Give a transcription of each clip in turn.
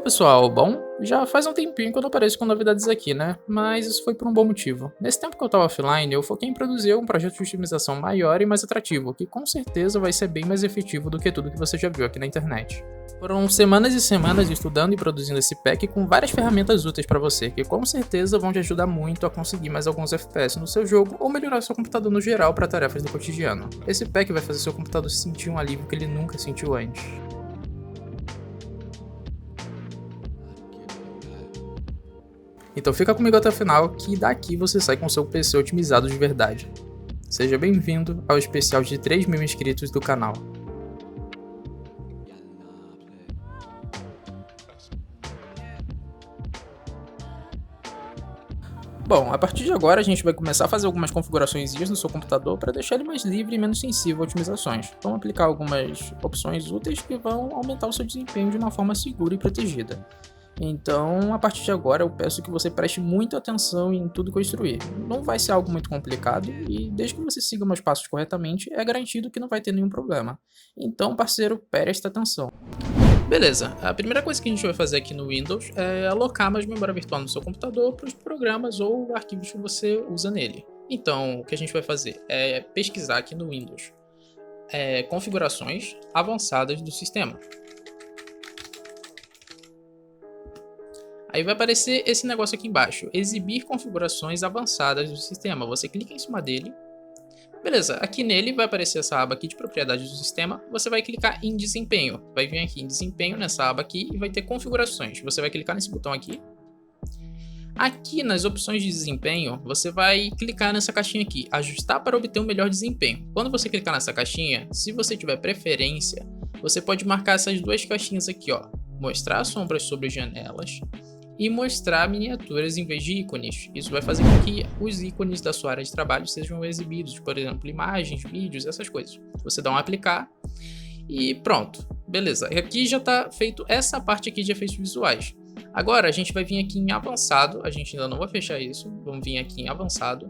Pessoal, bom, já faz um tempinho que eu não apareço com novidades aqui, né? Mas isso foi por um bom motivo. Nesse tempo que eu tava offline, eu foquei em produzir um projeto de otimização maior e mais atrativo, que com certeza vai ser bem mais efetivo do que tudo que você já viu aqui na internet. Foram semanas e semanas estudando e produzindo esse pack com várias ferramentas úteis pra você, que com certeza vão te ajudar muito a conseguir mais alguns FPS no seu jogo ou melhorar seu computador no geral para tarefas do cotidiano. Esse pack vai fazer seu computador sentir um alívio que ele nunca sentiu antes. Então fica comigo até o final, que daqui você sai com seu PC otimizado de verdade. Seja bem-vindo ao especial de 3.000 inscritos do canal. Bom, a partir de agora a gente vai começar a fazer algumas configurações no seu computador para deixar ele mais livre e menos sensível a otimizações. Vamos aplicar algumas opções úteis que vão aumentar o seu desempenho de uma forma segura e protegida. Então, a partir de agora, eu peço que você preste muita atenção em tudo que eu instruir. Não vai ser algo muito complicado e, desde que você siga meus passos corretamente, é garantido que não vai ter nenhum problema. Então, parceiro, preste atenção. Beleza, a primeira coisa que a gente vai fazer aqui no Windows é alocar mais memória virtual no seu computador para os programas ou arquivos que você usa nele. Então, o que a gente vai fazer é pesquisar aqui no Windows configurações avançadas do sistema. Aí vai aparecer esse negócio aqui embaixo, exibir configurações avançadas do sistema. Você clica em cima dele. Beleza, aqui nele vai aparecer essa aba aqui de propriedades do sistema. Você vai clicar em desempenho. Vai vir aqui em desempenho nessa aba aqui e vai ter configurações. Você vai clicar nesse botão aqui. Aqui nas opções de desempenho, você vai clicar nessa caixinha aqui, ajustar para obter um melhor desempenho. Quando você clicar nessa caixinha, se você tiver preferência, você pode marcar essas duas caixinhas aqui, ó, mostrar sombras sobre janelas e mostrar miniaturas em vez de ícones. Isso vai fazer com que os ícones da sua área de trabalho sejam exibidos, por exemplo, imagens, vídeos, essas coisas. Você dá um aplicar e pronto, beleza. Aqui já está feito essa parte aqui de efeitos visuais. Agora a gente vai vir aqui em avançado, a gente ainda não vai fechar isso, vamos vir aqui em avançado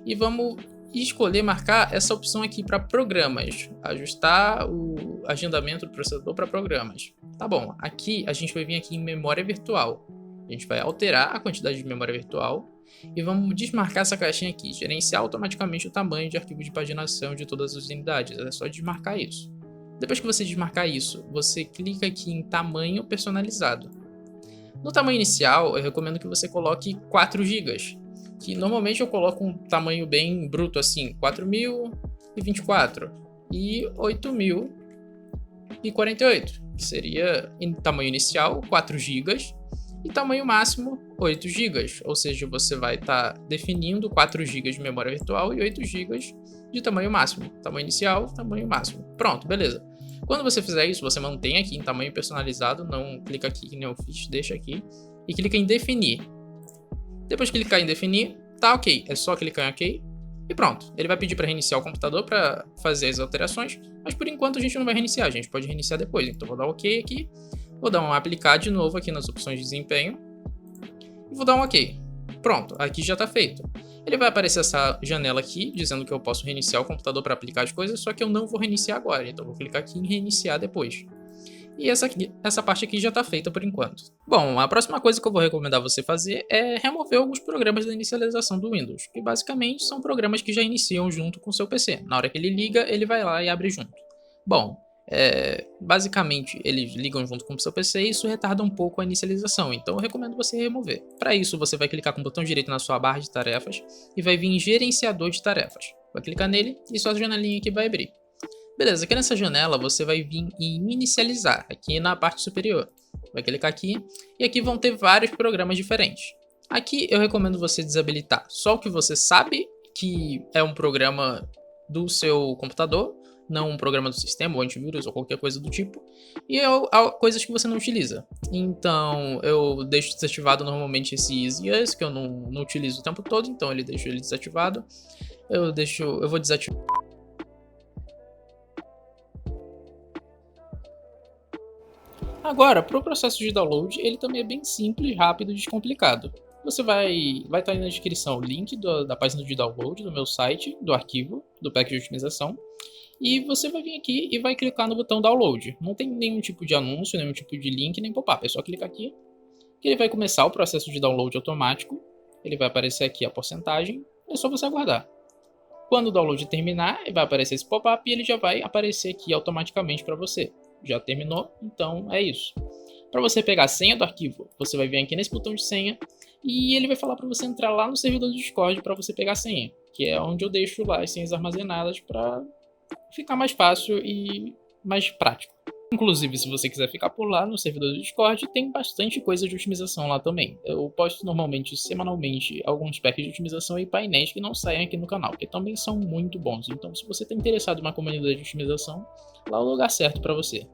e vamos escolher marcar essa opção aqui para programas, ajustar o agendamento do processador para programas. Tá bom, aqui a gente vai vir aqui em memória virtual. A gente vai alterar a quantidade de memória virtual e vamos desmarcar essa caixinha aqui, gerenciar automaticamente o tamanho de arquivo de paginação de todas as unidades, é só desmarcar isso. Depois que você desmarcar isso, você clica aqui em tamanho personalizado. No tamanho inicial, eu recomendo que você coloque 4 GB, que normalmente eu coloco um tamanho bem bruto assim, 4024 e 8048, que seria em tamanho inicial 4 GB. E tamanho máximo 8 GB, ou seja, você vai estar definindo 4 GB de memória virtual e 8 GB de tamanho máximo. Tamanho inicial, tamanho máximo. Pronto, beleza. Quando você fizer isso, você mantém aqui em tamanho personalizado, não clica aqui que nem eu fiz, deixa aqui, e clica em definir. Depois de clicar em definir, tá ok, é só clicar em ok e pronto. Ele vai pedir para reiniciar o computador para fazer as alterações, mas por enquanto a gente não vai reiniciar, a gente pode reiniciar depois. Então vou dar ok aqui. Vou dar um aplicar de novo aqui nas opções de desempenho e vou dar um ok. Pronto, aqui já está feito. Ele vai aparecer essa janela aqui, dizendo que eu posso reiniciar o computador para aplicar as coisas, só que eu não vou reiniciar agora, então vou clicar aqui em reiniciar depois. E essa parte aqui já está feita por enquanto. Bom, a próxima coisa que eu vou recomendar você fazer é remover alguns programas da inicialização do Windows, que basicamente são programas que já iniciam junto com o seu PC. Na hora que ele liga, ele vai lá e abre junto. Bom, basicamente eles ligam junto com o seu PC e isso retarda um pouco a inicialização, então eu recomendo você remover. Para isso você vai clicar com o botão direito na sua barra de tarefas e vai vir em gerenciador de tarefas. Vai clicar nele e sua janelinha aqui vai abrir. Beleza, aqui nessa janela você vai vir em inicializar, aqui na parte superior. Vai clicar aqui e aqui vão ter vários programas diferentes. Aqui eu recomendo você desabilitar só o que você sabe que é um programa do seu computador, não um programa do sistema, ou antivírus, ou qualquer coisa do tipo, e coisas que você não utiliza. Então, eu deixo desativado normalmente esse Easy As, que eu não utilizo o tempo todo, então ele deixo ele desativado. Eu vou desativar. Agora, para o processo de download, ele também é bem simples, rápido e descomplicado. Você vai estar aí na descrição o link da página de download do meu site, do arquivo, do pack de otimização. E você vai vir aqui e vai clicar no botão download. Não tem nenhum tipo de anúncio, nenhum tipo de link, nem pop-up. É só clicar aqui que ele vai começar o processo de download automático. Ele vai aparecer aqui a porcentagem. É só você aguardar. Quando o download terminar, vai aparecer esse pop-up e ele já vai aparecer aqui automaticamente para você. Já terminou? Então é isso. Para você pegar a senha do arquivo, você vai vir aqui nesse botão de senha e ele vai falar para você entrar lá no servidor do Discord para você pegar a senha, que é onde eu deixo lá as senhas armazenadas para ficar mais fácil e mais prático. Inclusive, se você quiser ficar por lá no servidor do Discord, tem bastante coisa de otimização lá também. Eu posto normalmente, semanalmente, alguns packs de otimização e painéis que não saem aqui no canal, que também são muito bons. Então, se você está interessado em uma comunidade de otimização, lá é o lugar certo para você.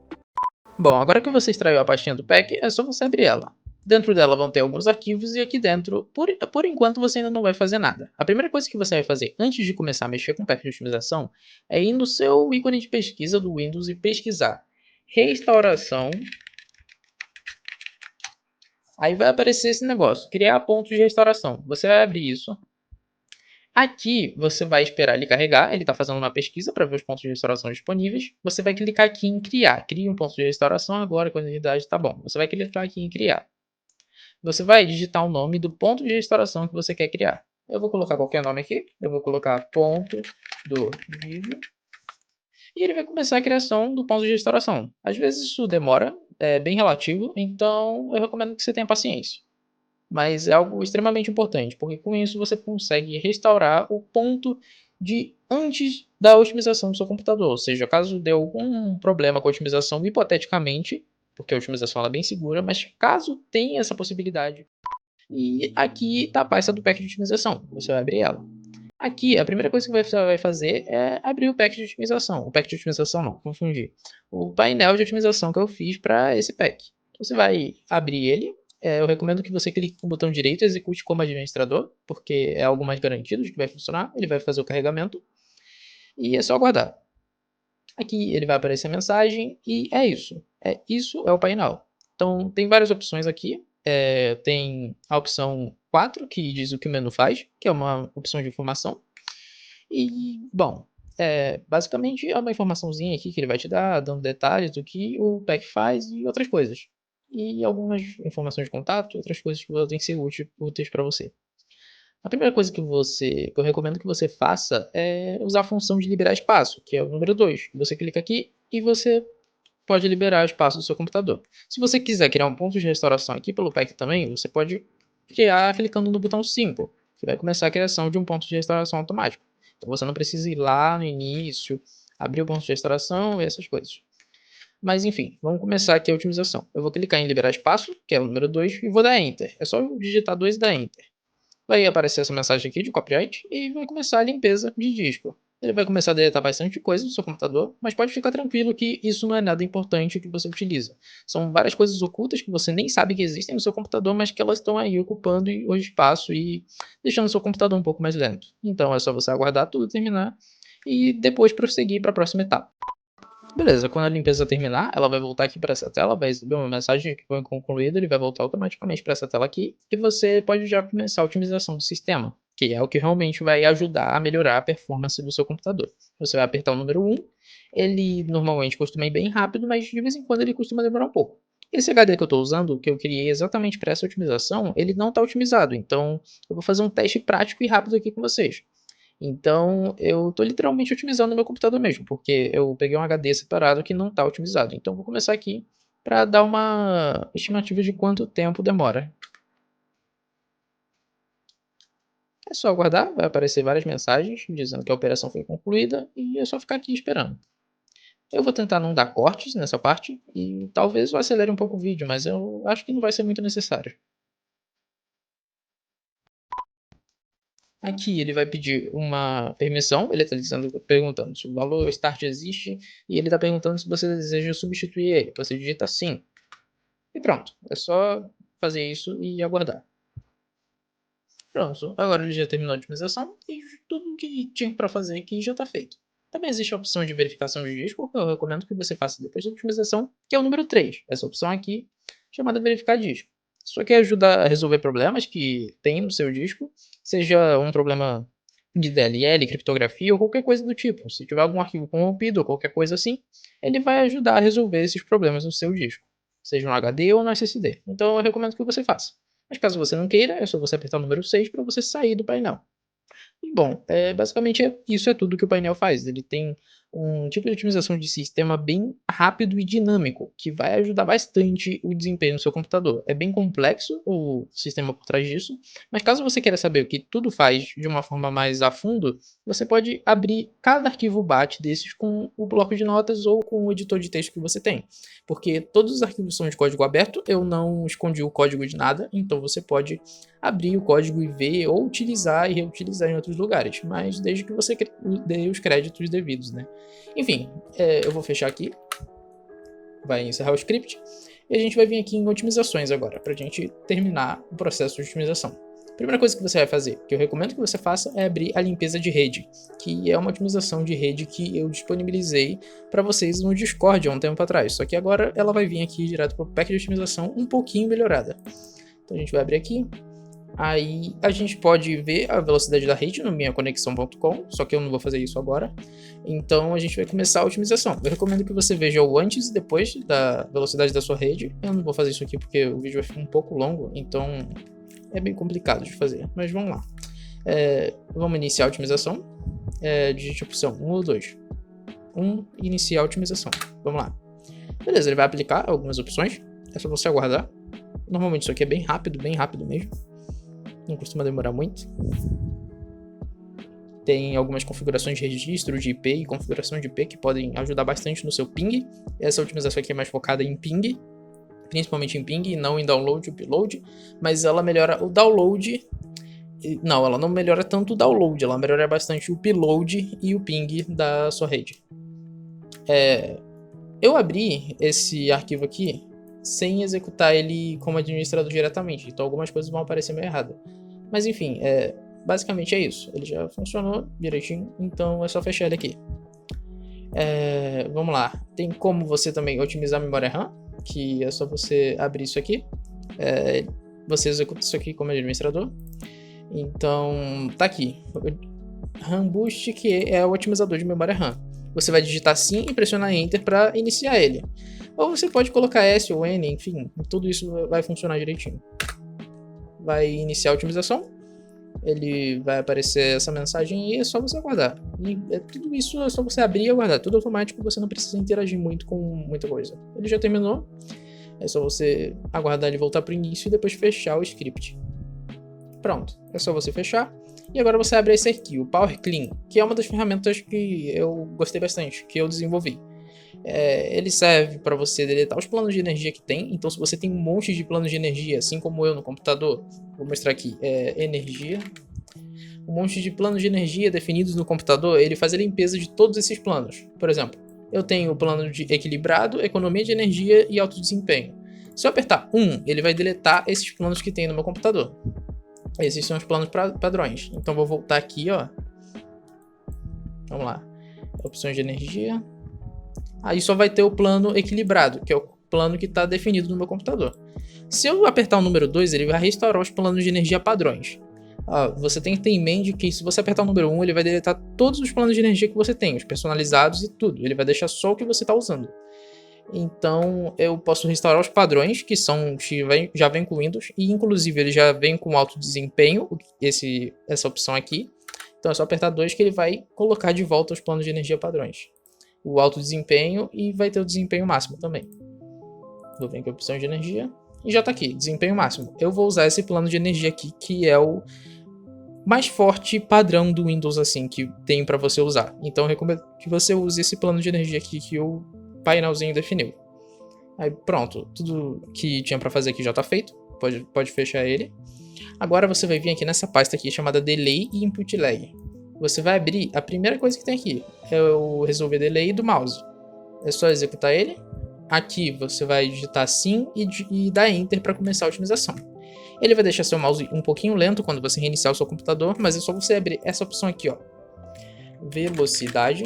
Bom, agora que você extraiu a pastinha do pack, é só você abrir ela. Dentro dela vão ter alguns arquivos e aqui dentro, por enquanto, você ainda não vai fazer nada. A primeira coisa que você vai fazer antes de começar a mexer com o pack de otimização é ir no seu ícone de pesquisa do Windows e pesquisar restauração. Aí vai aparecer esse negócio, criar pontos de restauração. Você vai abrir isso. Aqui você vai esperar ele carregar, ele está fazendo uma pesquisa para ver os pontos de restauração disponíveis. Você vai clicar aqui em criar. Crie um ponto de restauração agora, quando a unidade está bom. Você vai clicar aqui em criar. Você vai digitar o nome do ponto de restauração que você quer criar. Eu vou colocar qualquer nome aqui. Eu vou colocar ponto do vídeo. E ele vai começar a criação do ponto de restauração. Às vezes isso demora, é bem relativo, então eu recomendo que você tenha paciência. Mas é algo extremamente importante, porque com isso você consegue restaurar o ponto de antes da otimização do seu computador. Ou seja, caso dê algum problema com a otimização, hipoteticamente, porque a otimização é bem segura, mas caso tenha essa possibilidade, e aqui está a pasta do pack de otimização. Você vai abrir ela. Aqui, a primeira coisa que você vai fazer é abrir o pack de otimização. O pack de otimização não, confundi. O painel de otimização que eu fiz para esse pack. Você vai abrir ele. Eu recomendo que você clique com o botão direito e execute como administrador, porque é algo mais garantido de que vai funcionar. Ele vai fazer o carregamento e é só aguardar. Aqui ele vai aparecer a mensagem e é isso. Isso é o painel. Então tem várias opções aqui. Tem a opção 4, que diz o que o menu faz, que é uma opção de informação. E, bom, basicamente é uma informaçãozinha aqui que ele vai te dar, dando detalhes do que o pack faz e outras coisas. E algumas informações de contato, outras coisas que podem ser úteis para você. A primeira coisa que eu recomendo que você faça é usar a função de liberar espaço, que é o número 2. Você clica aqui e você pode liberar espaço do seu computador. Se você quiser criar um ponto de restauração aqui pelo pack também, você pode criar clicando no botão 5, que vai começar a criação de um ponto de restauração automático. Então você não precisa ir lá no início, abrir o ponto de restauração e essas coisas. Mas enfim, vamos começar aqui a otimização. Eu vou clicar em liberar espaço, que é o número 2, e vou dar Enter. É só digitar 2 e dar Enter. Vai aparecer essa mensagem aqui de copyright e vai começar a limpeza de disco. Ele vai começar a deletar bastante coisa do seu computador, mas pode ficar tranquilo que isso não é nada importante que você utiliza. São várias coisas ocultas que você nem sabe que existem no seu computador, mas que elas estão aí ocupando o espaço e deixando o seu computador um pouco mais lento. Então é só você aguardar tudo terminar e depois prosseguir para a próxima etapa. Beleza, quando a limpeza terminar, ela vai voltar aqui para essa tela, vai receber uma mensagem que foi concluída, ele vai voltar automaticamente para essa tela aqui, e você pode já começar a otimização do sistema, que é o que realmente vai ajudar a melhorar a performance do seu computador. Você vai apertar o número 1, ele normalmente costuma ir bem rápido, mas de vez em quando ele costuma demorar um pouco. Esse HD que eu estou usando, que eu criei exatamente para essa otimização, ele não está otimizado, então eu vou fazer um teste prático e rápido aqui com vocês. Então, eu estou literalmente otimizando o meu computador mesmo, porque eu peguei um HD separado que não está otimizado. Então, vou começar aqui para dar uma estimativa de quanto tempo demora. É só aguardar, vai aparecer várias mensagens dizendo que a operação foi concluída e é só ficar aqui esperando. Eu vou tentar não dar cortes nessa parte e talvez eu acelere um pouco o vídeo, mas eu acho que não vai ser muito necessário. Aqui ele vai pedir uma permissão, ele está perguntando se o valor start existe e ele está perguntando se você deseja substituir ele. Você digita sim e pronto. É só fazer isso e aguardar. Pronto, agora ele já terminou a otimização e tudo que tinha para fazer aqui já está feito. Também existe a opção de verificação de disco, que eu recomendo que você faça depois da otimização, que é o número 3. Essa opção aqui, chamada verificar disco. Isso aqui ajuda a resolver problemas que tem no seu disco, seja um problema de DLL, criptografia ou qualquer coisa do tipo. Se tiver algum arquivo corrompido ou qualquer coisa assim, ele vai ajudar a resolver esses problemas no seu disco, seja no HD ou no SSD. Então eu recomendo que você faça. Mas caso você não queira, é só você apertar o número 6 para você sair do painel. Bom, basicamente isso é tudo que o painel faz. Ele tem um tipo de otimização de sistema bem rápido e dinâmico, que vai ajudar bastante o desempenho do seu computador. É bem complexo o sistema por trás disso, mas caso você queira saber o que tudo faz de uma forma mais a fundo, você pode abrir cada arquivo BAT desses com o bloco de notas ou com o editor de texto que você tem. Porque todos os arquivos são de código aberto, eu não escondi o código de nada, então você pode abrir o código e ver ou utilizar e reutilizar em outros lugares, mas desde que você dê os créditos devidos, né? Enfim, eu vou fechar aqui, vai encerrar o script, e a gente vai vir aqui em otimizações agora, para a gente terminar o processo de otimização. A primeira coisa que você vai fazer, que eu recomendo que você faça, é abrir a limpeza de rede, que é uma otimização de rede que eu disponibilizei para vocês no Discord há um tempo atrás, só que agora ela vai vir aqui direto para o pack de otimização um pouquinho melhorada. Então a gente vai abrir aqui. Aí a gente pode ver a velocidade da rede no minhaconexão.com, só que eu não vou fazer isso agora. Então a gente vai começar a otimização. Eu recomendo que você veja o antes e depois da velocidade da sua rede. Eu não vou fazer isso aqui porque o vídeo vai ficar um pouco longo, então é bem complicado de fazer. Mas vamos lá. Vamos iniciar a otimização. Digite a opção 1 ou 2. 1, iniciar a otimização. Vamos lá. Beleza, ele vai aplicar algumas opções. É só você aguardar. Normalmente isso aqui é bem rápido mesmo. Não costuma demorar muito. Tem algumas configurações de registro de IP e configuração de IP que podem ajudar bastante no seu ping. Essa otimização aqui é mais focada em ping, principalmente em ping e não em download e upload, mas ela melhora o download. Não, ela não melhora tanto o download, ela melhora bastante o upload e o ping da sua rede. Eu abri esse arquivo aqui sem executar ele como administrador diretamente, então algumas coisas vão aparecer meio errado. Mas enfim, basicamente é isso. Ele já funcionou direitinho, então é só fechar ele aqui. Vamos lá. Tem como você também otimizar a memória RAM, que é só você abrir isso aqui. Você executa isso aqui como administrador. Então, tá aqui. RAM Boost, que é o otimizador de memória RAM. Você vai digitar sim e pressionar Enter para iniciar ele. Ou você pode colocar S ou N, enfim, tudo isso vai funcionar direitinho. Vai iniciar a otimização, ele vai aparecer essa mensagem e é só você aguardar. E tudo isso é só você abrir e aguardar, tudo automático, você não precisa interagir muito com muita coisa. Ele já terminou, é só você aguardar ele voltar para o início e depois fechar o script. Pronto, é só você fechar. E agora você abre esse aqui, o Power Clean, que é uma das ferramentas que eu gostei bastante, que eu desenvolvi. Ele serve para você deletar os planos de energia que tem. Então se você tem um monte de planos de energia, assim como eu no computador, vou mostrar aqui, energia, um monte de planos de energia definidos no computador, ele faz a limpeza de todos esses planos. Por exemplo, eu tenho o plano de equilibrado, economia de energia e alto desempenho. Se eu apertar 1, ele vai deletar esses planos que tem no meu computador. Esses são os planos padrões. Então vou voltar aqui, ó. Vamos lá. Opções de energia. Aí só vai ter o plano equilibrado, que é o plano que está definido no meu computador. Se eu apertar o número 2, ele vai restaurar os planos de energia padrões. Você tem que ter em mente que se você apertar o número 1, ele vai deletar todos os planos de energia que você tem, os personalizados e tudo. Ele vai deixar só o que você está usando. Então eu posso restaurar os padrões, que já vem com Windows, e inclusive ele já vem com alto desempenho, essa opção aqui. Então é só apertar 2 que ele vai colocar de volta os planos de energia padrões. O alto desempenho e vai ter o desempenho máximo também. Vou vir aqui a opção de energia e já tá aqui, desempenho máximo. Eu vou usar esse plano de energia aqui, que é o mais forte padrão do Windows assim que tem para você usar. Então eu recomendo que você use esse plano de energia aqui que o painelzinho definiu. Aí pronto, tudo que tinha para fazer aqui já tá feito. Pode fechar ele. Agora você vai vir aqui nessa pasta aqui chamada Delay e Input Lag. Você vai abrir, a primeira coisa que tem aqui é o resolver delay do mouse. É só executar ele. Aqui você vai digitar sim e dar Enter para começar a otimização. Ele vai deixar seu mouse um pouquinho lento quando você reiniciar o seu computador, mas é só você abrir essa opção aqui, ó. Velocidade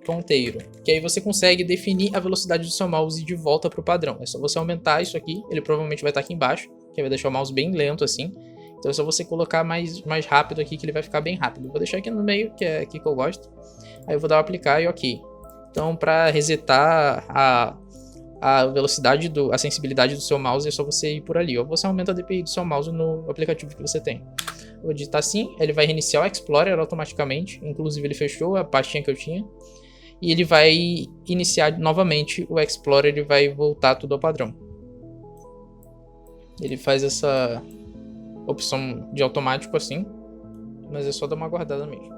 ponteiro. Que aí você consegue definir a velocidade do seu mouse de volta para o padrão. É só você aumentar isso aqui, ele provavelmente vai estar aqui embaixo, que vai deixar o mouse bem lento assim. Então é só você colocar mais rápido aqui, que ele vai ficar bem rápido. Vou deixar aqui no meio, que é aqui que eu gosto. Aí eu vou dar o aplicar e ok. Então para resetar a velocidade, a sensibilidade do seu mouse, é só você ir por ali. Ou você aumenta a DPI do seu mouse no aplicativo que você tem. Vou digitar assim, ele vai reiniciar o Explorer automaticamente. Inclusive ele fechou a pastinha que eu tinha. E ele vai iniciar novamente o Explorer e vai voltar tudo ao padrão. Ele faz essa opção de automático assim, mas é só dar uma guardada mesmo.